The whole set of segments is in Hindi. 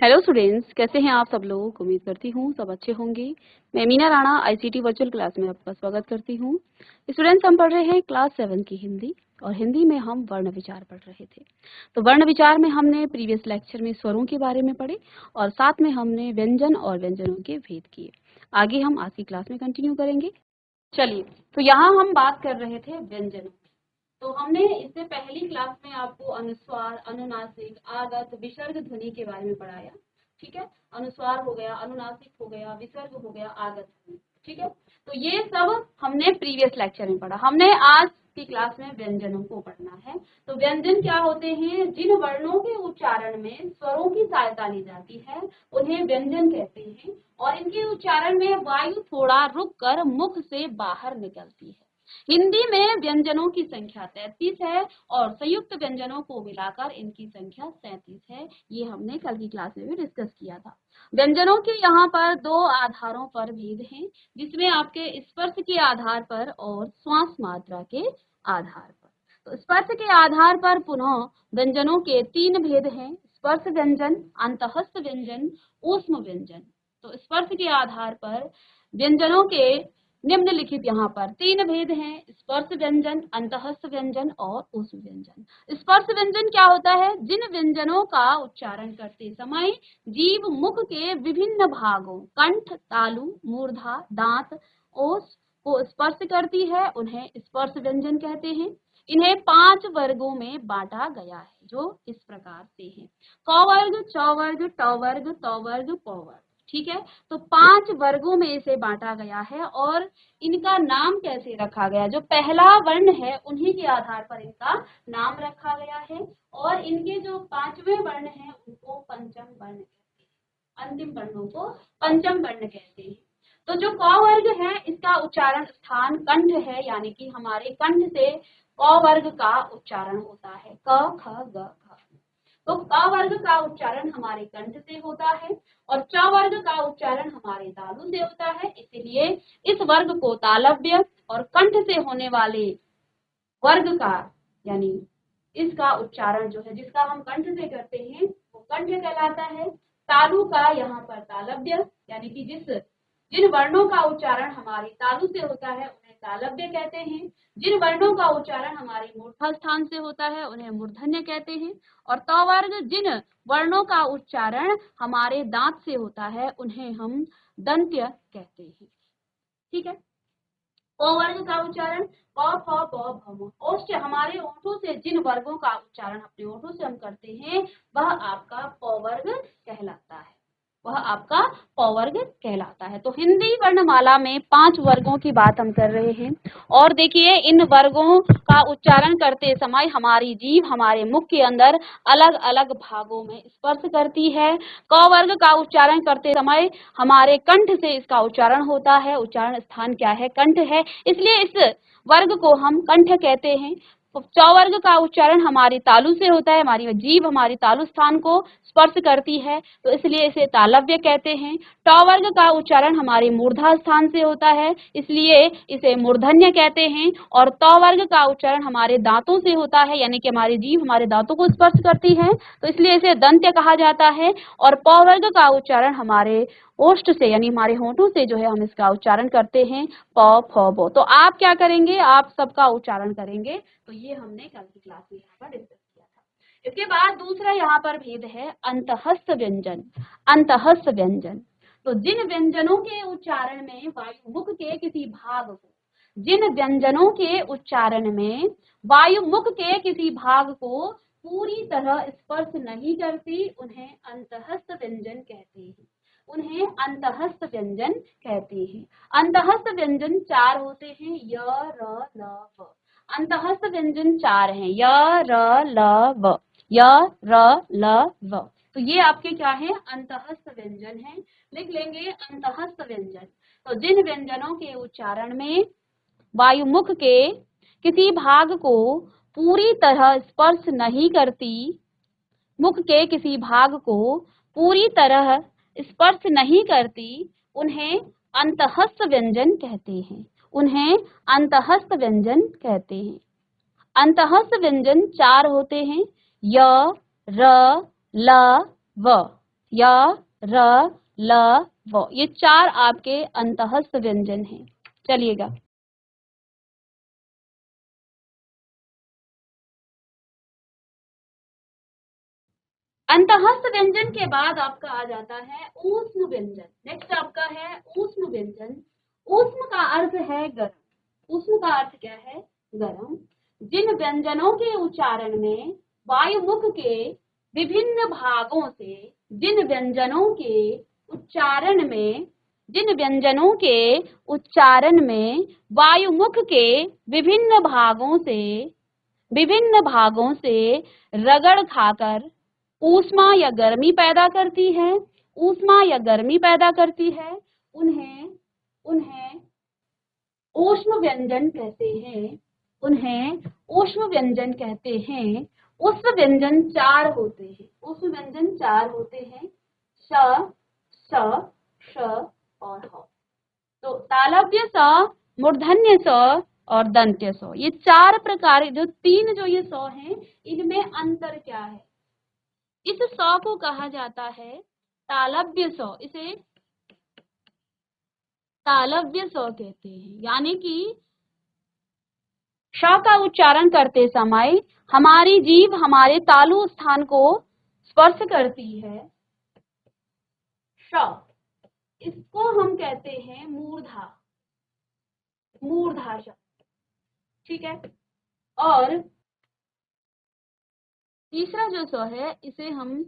हेलो स्टूडेंट्स, कैसे हैं आप सब लोग। उम्मीद करती हूँ सब अच्छे होंगे। मैं Meena Rana ICT virtual class में आपका स्वागत करती हूँ। स्टूडेंट्स, हम पढ़ रहे हैं क्लास 7 की हिंदी, और हिंदी में हम वर्ण विचार पढ़ रहे थे। तो वर्ण विचार में हमने प्रीवियस लेक्चर में स्वरों के बारे में पढ़े, और साथ में हमने व्यंजन और व्यंजनों के भेद किए। आगे हम आज की क्लास में कंटिन्यू करेंगे। चलिए, तो यहाँ हम बात कर रहे थे व्यंजनों। तो हमने इससे पहली क्लास में आपको अनुस्वार, अनुनासिक, आगत, विसर्ग ध्वनि के बारे में पढ़ाया। ठीक है, अनुस्वार हो गया, अनुनासिक हो गया, विसर्ग हो गया, आगत हो गया। ठीक है, तो ये सब हमने प्रीवियस लेक्चर में पढ़ा। हमने आज की क्लास में व्यंजनों को पढ़ना है। तो व्यंजन क्या होते हैं? जिन वर्णों के उच्चारण में स्वरों की सहायता ली जाती है उन्हें व्यंजन कहते हैं, और इनके उच्चारण में वायु थोड़ा रुक कर मुख से बाहर निकलती है। हिंदी में व्यंजनों की संख्या 33 है, और संयुक्त व्यंजनों को मिलाकर इनकी संख्या 37 है। ये हमने कल की क्लास में भी डिस्कस किया था। व्यंजनों के यहाँ पर दो आधारों पर भेद हैं, जिसमें आपके स्पर्श के आधार पर और श्वास मात्रा के आधार पर। तो स्पर्श के आधार पर पुनः व्यंजनों के 3 भेद हैं: स्पर्श व्यंजन, अंतःस्थ व्यंजन, ऊष्म व्यंजन। तो स्पर्श के आधार पर व्यंजनों के निम्नलिखित यहाँ पर 3 भेद हैं: स्पर्श व्यंजन, अंतःस्थ व्यंजन और ऊष्म व्यंजन। स्पर्श व्यंजन क्या होता है? जिन व्यंजनों का उच्चारण करते समय जीभ मुख के विभिन्न भागों कंठ, तालु, मूर्धा, दांत, ओस को स्पर्श करती है, उन्हें स्पर्श व्यंजन कहते हैं। इन्हें 5 वर्गों में बांटा गया है, जो इस प्रकार से है: क वर्ग, च वर्ग, ट वर्ग, त वर्ग, प वर्ग। ठीक है, तो 5 वर्गों में इसे बांटा गया है। और इनका नाम कैसे रखा गया? जो पहला वर्ण है उन्हीं के आधार पर इनका नाम रखा गया है, और इनके जो 5वें वर्ण हैं उनको पंचम वर्ण कहते हैं। अंतिम वर्णों को पंचम वर्ण कहते हैं। तो जो क वर्ग है इसका उच्चारण स्थान कंठ है, यानी कि हमारे कंठ से क वर्ग का उच्चारण होता है। क, ख, ग, घ। तो क वर्ग का उच्चारण हमारे कंठ से होता है, और च वर्ग का उच्चारण हमारे तालु से होता है। इसलिए इस वर्ग को तालव्य और कंठ से होने वाले वर्ग का, यानी इसका उच्चारण जो है जिसका हम कंठ से करते हैं वो कंठ कहलाता है। तालु का यहाँ पर तालव्य, यानी कि जिन वर्णों का उच्चारण हमारी तालु से होता है उन्हें तालव्य कहते हैं। जिन वर्णों का उच्चारण हमारे मूर्धा स्थान से होता है उन्हें मूर्धन्य कहते हैं। और त वर्ग, जिन वर्णों का उच्चारण हमारे दांत से होता है उन्हें हम दंत्य कहते हैं। ठीक है, क वर्ग का उच्चारण क, फ, ब, भ, म। ओष्ठ, हमारे ओठों से जिन वर्गों का उच्चारण अपने ओठों से हम करते हैं वह आपका प वर्ग कहलाता है, वह आपका प वर्ग कहलाता है। तो हिंदी वर्णमाला में 5 वर्गों की बात हम कर रहे हैं, और देखिए इन वर्गों का उच्चारण करते समय हमारी जीभ हमारे मुख के अंदर अलग अलग भागों में स्पर्श करती है। क वर्ग का उच्चारण करते समय हमारे कंठ से इसका उच्चारण होता है। उच्चारण स्थान क्या है? कंठ है, इसलिए इस वर्ग को हम कंठ कहते हैं। च वर्ग का उच्चारण हमारी तालु से होता है, हमारी जीभ हमारी तालु स्थान को स्पर्श करती है, तो इसलिए इसे तालव्य कहते हैं। ट वर्ग का उच्चारण हमारे मूर्धा स्थान से होता है, इसलिए इसे मूर्धन्य कहते हैं। और त वर्ग का उच्चारण हमारे दांतों से होता है, यानी कि हमारी जीभ हमारे दांतों को स्पर्श करती है, तो इसलिए इसे दंत्य कहा जाता है। और प वर्ग का उच्चारण हमारे ओष्ठ से, यानी हमारे होंठों से जो है हम इसका उच्चारण करते हैं, प, फ, ब। तो आप क्या करेंगे? आप सबका उच्चारण करेंगे। तो ये हमने कल की क्लास में यहाँ पर डिस्कस किया था। इसके बाद दूसरा यहाँ पर भेद है अंतःस्थ व्यंजन। अंतःस्थ व्यंजन, तो जिन व्यंजनों के उच्चारण में वायु मुख के किसी भाग को, जिन व्यंजनों के उच्चारण में वायु मुख के किसी भाग को पूरी तरह स्पर्श नहीं करती उन्हें अंतःस्थ व्यंजन कहते हैं। उन्हें अंतःस्थ व्यंजन कहते हैं। अंतःस्थ व्यंजन 4 होते हैं: य, र, ल, व। अंतःस्थ व्यंजन 4 हैं: य, र, ल, व। य, र, ल, व। तो ये आपके क्या है? अंतःस्थ व्यंजन है। लिख लेंगे अंतःस्थ व्यंजन। तो जिन व्यंजनों के उच्चारण में वायुमुख के किसी भाग को पूरी तरह स्पर्श नहीं करती, मुख के किसी भाग को पूरी तरह स्पर्श नहीं करती, उन्हें अंतःस्थ व्यंजन कहते हैं। उन्हें अंतःस्थ व्यंजन कहते हैं। अंतःस्थ व्यंजन 4 होते हैं: य, र, ल, व। य, र, ल, व, ये 4 आपके अंतःस्थ व्यंजन हैं। चलिएगा, अंतःस्थ व्यंजन के बाद आपका आ जाता है ऊष्म व्यंजन। नेक्स्ट आपका है ऊष्म व्यंजन। ऊष्म का अर्थ है गर्म। ऊष्म का अर्थ क्या है? गर्म। जिन व्यंजनों के उच्चारण में वायुमुख के विभिन्न भागों से, जिन व्यंजनों के उच्चारण में, जिन व्यंजनों के उच्चारण में वायुमुख के विभिन्न भागों से रगड़ खाकर ऊष्मा या गर्मी पैदा करती है, ऊष्मा या गर्मी पैदा करती है, उन्हें उन्हें ऊष्म व्यंजन कहते हैं। उन्हें ऊष्म व्यंजन कहते हैं। ऊष्म व्यंजन 4 होते हैं। ऊष्म व्यंजन 4 होते हैं, श, श, श और ह। तो तालव्य स, मूर्धन्य स और दंत्य स, ये 4 प्रकार, जो 3 जो ये स हैं, इनमें अंतर क्या है? इस स को कहा जाता है तालव्य स। इसे तालव्य स कहते हैं। यानी कि श का उच्चारण करते समय हमारी जीभ हमारे तालु स्थान को स्पर्श करती है। श, इसको हम कहते हैं मूर्धा, मूर्धा श। ठीक है। और तीसरा जो स है, इसे हम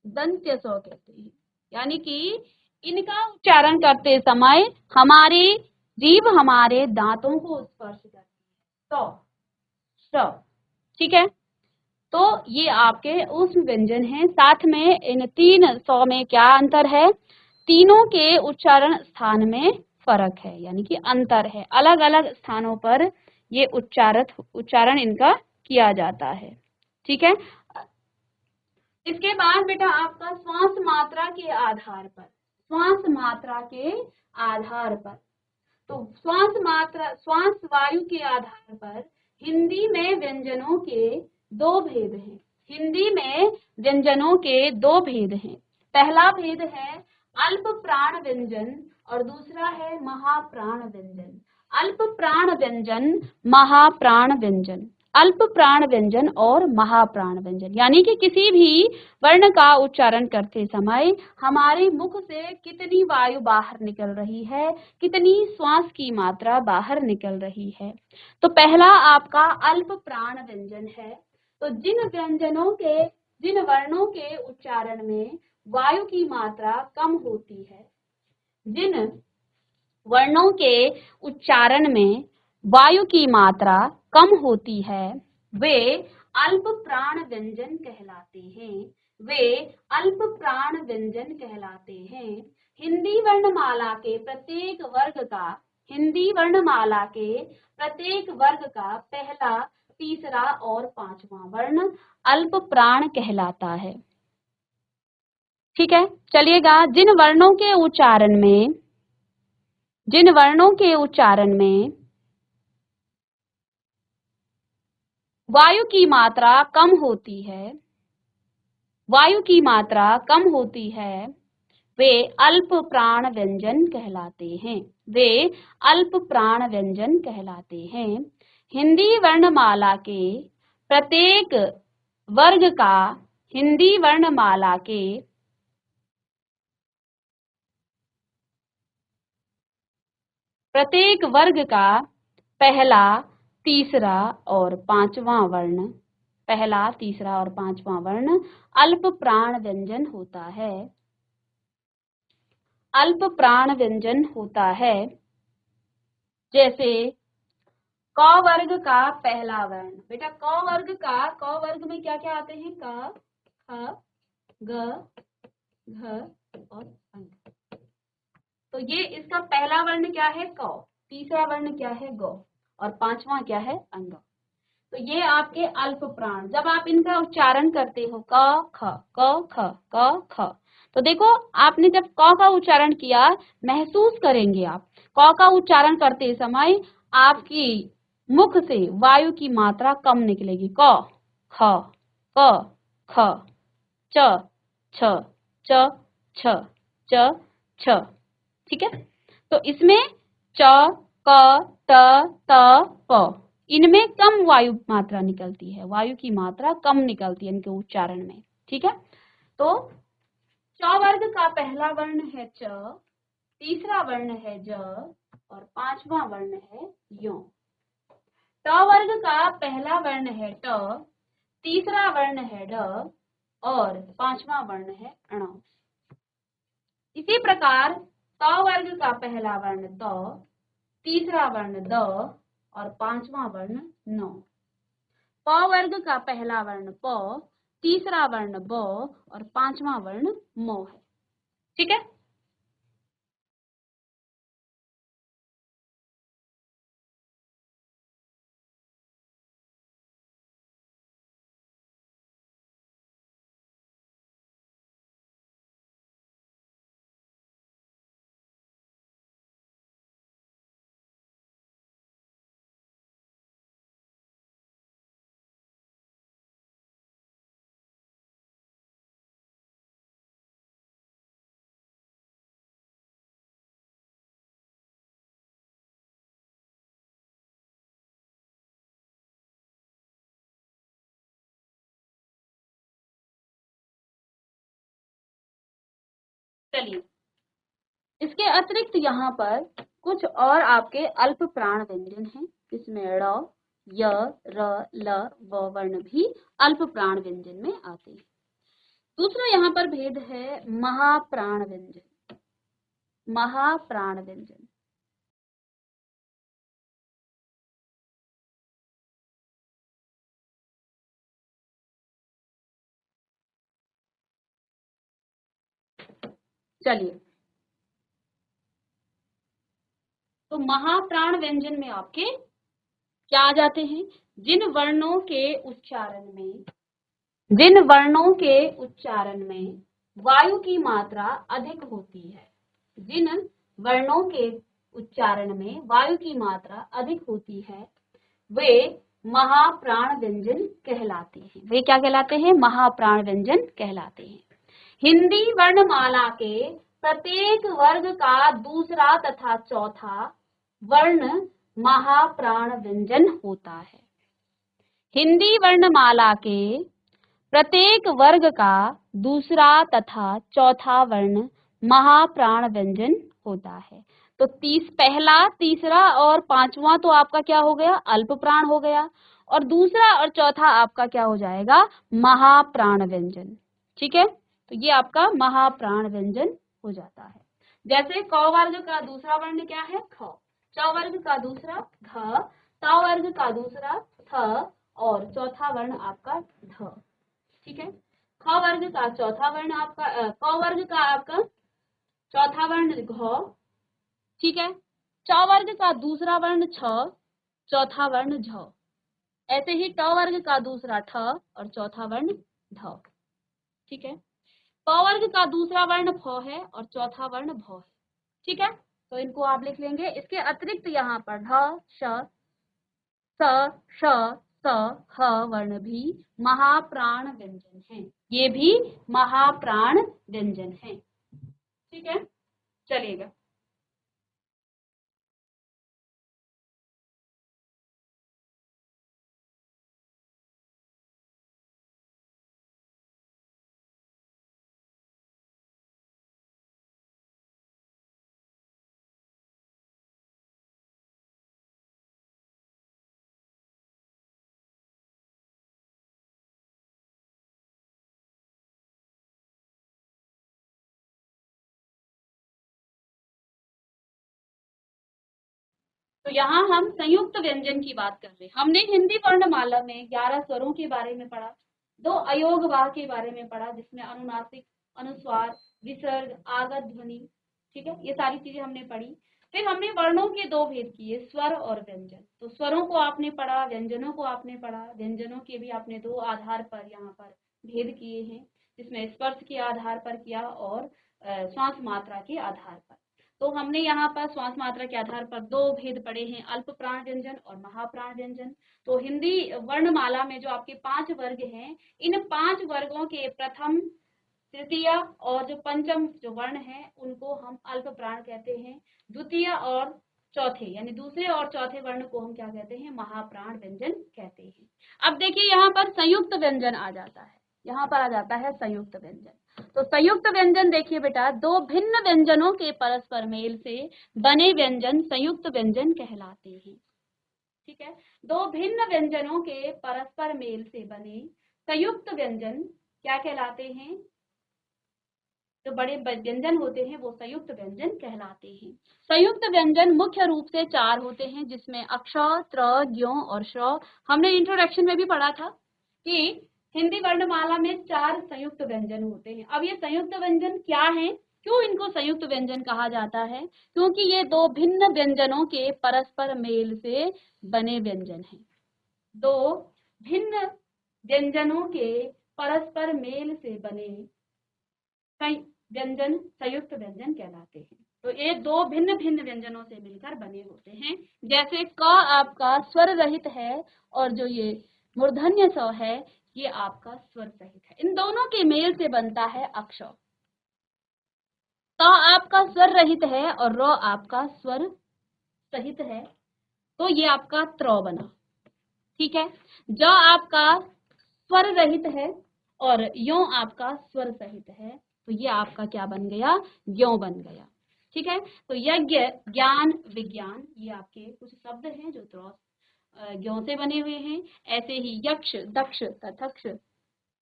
दंत्य स कहते हैं। यानी कि इनका उच्चारण करते समय हमारी जीभ हमारे दांतों को स्पर्श करती है। स, ठीक है। तो ये आपके ऊष्म व्यंजन हैं। साथ में इन 3 स में क्या अंतर है? तीनों के उच्चारण स्थान में फर्क है, यानी कि अंतर है। अलग अलग स्थानों पर ये उच्चारण इनका किया जाता है। ठीक है। इसके बाद बेटा आपका श्वास मात्रा के आधार पर, श्वास मात्रा के आधार पर, तो श्वास वायु के आधार पर हिंदी में व्यंजनों के 2 भेद हैं। हिंदी में व्यंजनों के 2 भेद हैं। पहला भेद है अल्प प्राण व्यंजन और दूसरा है महाप्राण व्यंजन। अल्प प्राण व्यंजन, महाप्राण व्यंजन। अल्प प्राण व्यंजन और महाप्राण व्यंजन, यानी कि किसी भी वर्ण का उच्चारण करते समय हमारे मुख से कितनी वायु बाहर निकल रही है, कितनी श्वास की मात्रा बाहर निकल रही है। तो पहला आपका अल्प प्राण व्यंजन है। तो जिन वर्णों के उच्चारण में वायु की मात्रा कम होती है, जिन वर्णों के उच्चारण में वायु की मात्रा कम होती है, वे अल्प प्राण व्यंजन कहलाते हैं। वे अल्प प्राण व्यंजन कहलाते हैं। हिंदी वर्णमाला के प्रत्येक वर्ग का पहला, तीसरा और 5वां वर्ण अल्प प्राण कहलाता है। ठीक है। चलिएगा, जिन वर्णों के उच्चारण में वायु की मात्रा कम होती है, वे अल्प प्राण व्यंजन कहलाते हैं। वे अल्प प्राण व्यंजन कहलाते हैं। हिंदी वर्णमाला के प्रत्येक वर्ग का पहला, तीसरा और 5वां वर्ण अल्प प्राण व्यंजन होता है। अल्प प्राण व्यंजन होता है। जैसे क वर्ग का पहला वर्ण, बेटा क वर्ग में क्या क्या आते हैं? क, ख, ग, घ और अंग। तो ये इसका पहला वर्ण क्या है? क। तीसरा वर्ण क्या है? ग। और 5वां क्या है? अंग। तो ये आपके अल्प प्राण, जब आप इनका उच्चारण करते हो क ख, क ख, क ख, तो देखो आपने जब क का उच्चारण किया, महसूस करेंगे आप क का उच्चारण करते समय आपकी मुख से वायु की मात्रा कम निकलेगी। क, ख, क, ख, च, छ, च, छ, च, छ। ठीक है, तो इसमें च, क, त, त, प, इनमें कम वायु मात्रा निकलती है, वायु की मात्रा कम निकलती है इनके उच्चारण में। ठीक है, तो च वर्ग का पहला वर्ण है च, तीसरा वर्ण है ज और पांचवा वर्ण है यो। ट वर्ग का पहला वर्ण है ट, तीसरा वर्ण है ड और पांचवा वर्ण है ण। इसी प्रकार त वर्ग का पहला वर्ण त, तीसरा वर्ण द और पांचवा वर्ण न। प वर्ग का पहला वर्ण प, तीसरा वर्ण ब और पांचवा वर्ण म है। ठीक है, चलिए, इसके अतिरिक्त यहाँ पर कुछ और आपके अल्प प्राण व्यंजन हैं, जिसमें ड़, य, र, ल, व वर्ण भी अल्प प्राण व्यंजन में आते हैं। दूसरा यहाँ पर भेद है महाप्राण व्यंजन। महाप्राण व्यंजन, चलिए, तो महाप्राण व्यंजन में आपके क्या आ जाते हैं? जिन वर्णों के उच्चारण में वायु की मात्रा अधिक होती है, जिन वर्णों के उच्चारण में वायु की मात्रा अधिक होती है, वे महाप्राण व्यंजन कहलाते हैं। वे क्या कहलाते हैं? महाप्राण व्यंजन कहलाते हैं। हिंदी वर्णमाला के प्रत्येक वर्ग का दूसरा तथा चौथा वर्ण महाप्राण व्यंजन होता है। हिंदी वर्णमाला के प्रत्येक वर्ग का दूसरा तथा चौथा वर्ण महाप्राण व्यंजन होता है। तो पहला, तीसरा और पांचवा तो आपका क्या हो गया? अल्प प्राण हो गया, और दूसरा और चौथा आपका क्या हो जाएगा? महाप्राण व्यंजन। ठीक है, तो ये आपका महाप्राण व्यंजन हो जाता है। जैसे क वर्ग का दूसरा वर्ण क्या है? ख, च वर्ग का दूसरा घ, त वर्ग का दूसरा थ और चौथा वर्ण आपका ध। ठीक है, ख वर्ग का चौथा वर्ण आपका क वर्ग का आपका चौथा वर्ण घ। ठीक है, च वर्ग का दूसरा वर्ण छ, चौथा वर्ण झ। ऐसे ही ट वर्ग का दूसरा ठ और चौथा वर्ण ध। ठीक है, प वर्ग का दूसरा वर्ण फ है और चौथा वर्ण भ है। ठीक है, तो इनको आप लिख लेंगे। इसके अतिरिक्त यहाँ पर ढ, श, स, श, स, ह वर्ण भी महाप्राण व्यंजन हैं। ये भी महाप्राण व्यंजन हैं। ठीक है, चलिएगा। तो यहाँ हम संयुक्त व्यंजन की बात कर रहे हैं। हमने हिंदी वर्णमाला में 11 स्वरों के बारे में पढ़ा, 2 अयोग वाह के बारे में पढ़ा, जिसमें अनुनासिक, अनुस्वार, विसर्ग, आगत ध्वनि। ठीक है, ये सारी चीजें हमने पढ़ी। फिर हमने वर्णों के 2 भेद किए, स्वर और व्यंजन। तो स्वरों को आपने पढ़ा, व्यंजनों को आपने पढ़ा। व्यंजनों के भी आपने 2 आधार पर यहाँ पर भेद किए हैं, जिसमें स्पर्श के आधार पर किया और श्वास मात्रा के आधार पर। तो हमने यहाँ पर श्वास मात्रा के आधार पर 2 भेद पढ़े हैं, अल्प प्राण व्यंजन और महाप्राण व्यंजन। तो हिंदी वर्णमाला में जो आपके 5 वर्ग हैं, इन 5 वर्गों के प्रथम तृतीय और जो पंचम जो वर्ण है उनको हम अल्प प्राण कहते हैं। द्वितीय और चौथे यानी दूसरे और चौथे वर्ण को हम क्या कहते हैं, महाप्राण व्यंजन कहते हैं। अब देखिए यहाँ पर संयुक्त व्यंजन आ जाता है, यहाँ पर आ जाता है संयुक्त व्यंजन। तो संयुक्त व्यंजन देखिए बेटा, दो भिन्न व्यंजनों के परस्पर मेल से बने व्यंजन संयुक्त व्यंजन कहलाते हैं। ठीक है, दो भिन्न व्यंजनों के परस्पर मेल से बने संयुक्त व्यंजन क्या कहलाते हैं, जो बड़े व्यंजन होते हैं वो संयुक्त व्यंजन कहलाते हैं। संयुक्त व्यंजन मुख्य रूप से चार होते हैं, जिसमें अक्ष, त्र, ज्ञ और श्र। हमने इंट्रोडक्शन में भी पढ़ा था कि हिंदी वर्णमाला में चार संयुक्त व्यंजन होते हैं। अब ये संयुक्त व्यंजन क्या है, क्यों इनको संयुक्त व्यंजन कहा जाता है, क्योंकि ये दो भिन्न व्यंजनों के परस्पर मेल से बने व्यंजन हैं। दो भिन्न व्यंजनों के परस्पर मेल से बने व्यंजन संयुक्त व्यंजन कहलाते हैं। तो ये दो भिन्न भिन्न व्यंजनों से मिलकर बने होते हैं। जैसे क आपका स्वर रहित है और जो ये मूर्धन्य स है ये आपका स्वर सहित है। इन दोनों के मेल से बनता है अक्ष। क आपका स्वर रहित है और र आपका स्वर सहित है, तो ये आपका त्र बना। ठीक है, ज आपका स्वर रहित है और यो आपका स्वर सहित है, तो ये आपका क्या बन गया, ज्ञ बन गया। ठीक है, तो यज्ञ, ज्ञान, विज्ञान ये आपके कुछ शब्द हैं जो ज्ञ से बने हुए हैं। ऐसे ही यक्ष, दक्ष, तथक्ष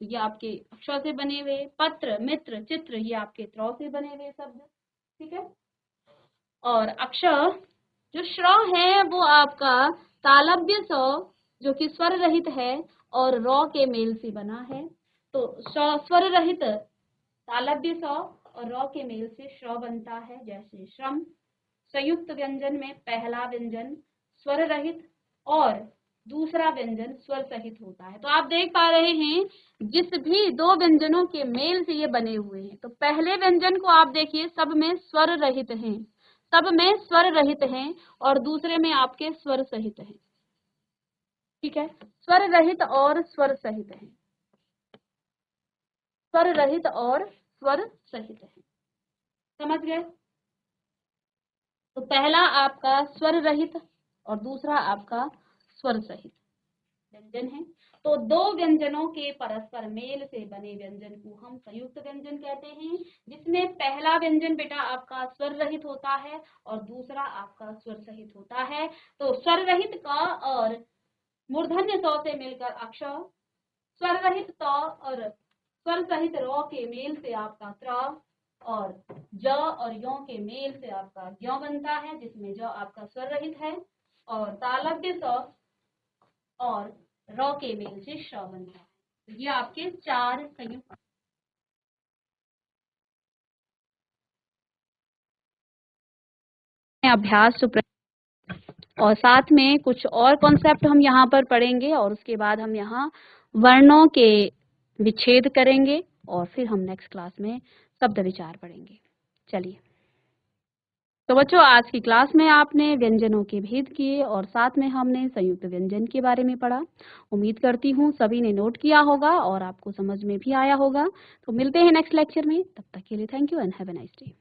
ये आपके अक्षर से बने हुए। पत्र, मित्र, चित्र ये आपके त्र से बने हुए शब्द। ठीक है, और अक्षर जो श्र है वो आपका तालव्य स जो कि स्वर रहित है और र के मेल से बना है। तो स्वर रहित तालव्य स और र के मेल से श्र बनता है, जैसे श्रम। संयुक्त व्यंजन में पहला व्यंजन स्वर रहित और दूसरा व्यंजन स्वर सहित होता है। तो आप देख पा रहे हैं जिस भी दो व्यंजनों के मेल से ये बने हुए हैं, तो पहले व्यंजन को आप देखिए सब में स्वर रहित हैं, सब में स्वर रहित हैं और दूसरे में आपके स्वर सहित हैं। ठीक है, स्वर रहित और स्वर सहित हैं, स्वर रहित और स्वर सहित है। समझ गए? तो पहला आपका स्वर रहित और दूसरा आपका स्वर सहित व्यंजन है। तो दो व्यंजनों के परस्पर मेल से बने व्यंजन को हम संयुक्त व्यंजन कहते हैं, जिसमें पहला व्यंजन बेटा आपका स्वर रहित होता है और दूसरा आपका स्वर सहित होता है। तो स्वर रहित का और मूर्धन्य स से मिलकर अक्षर, स्वर रहित त और स्वर सहित र के मेल से आपका त्र और ज और यो के मेल से आपका ज्ञ बनता है, जिसमें ज आपका स्वर रहित है और तालव्य स और र के मेल से श बनता है। तो ये आपके चार संयुक्त अभ्यास और साथ में कुछ और कॉन्सेप्ट हम यहाँ पर पढ़ेंगे और उसके बाद हम यहाँ वर्णों के विच्छेद करेंगे और फिर हम नेक्स्ट क्लास में शब्द विचार पढ़ेंगे। चलिए, तो बच्चों आज की क्लास में आपने व्यंजनों के भेद किए और साथ में हमने संयुक्त व्यंजन के बारे में पढ़ा। उम्मीद करती हूँ सभी ने नोट किया होगा और आपको समझ में भी आया होगा। तो मिलते हैं नेक्स्ट लेक्चर में, तब तक के लिए thank you and have a nice day.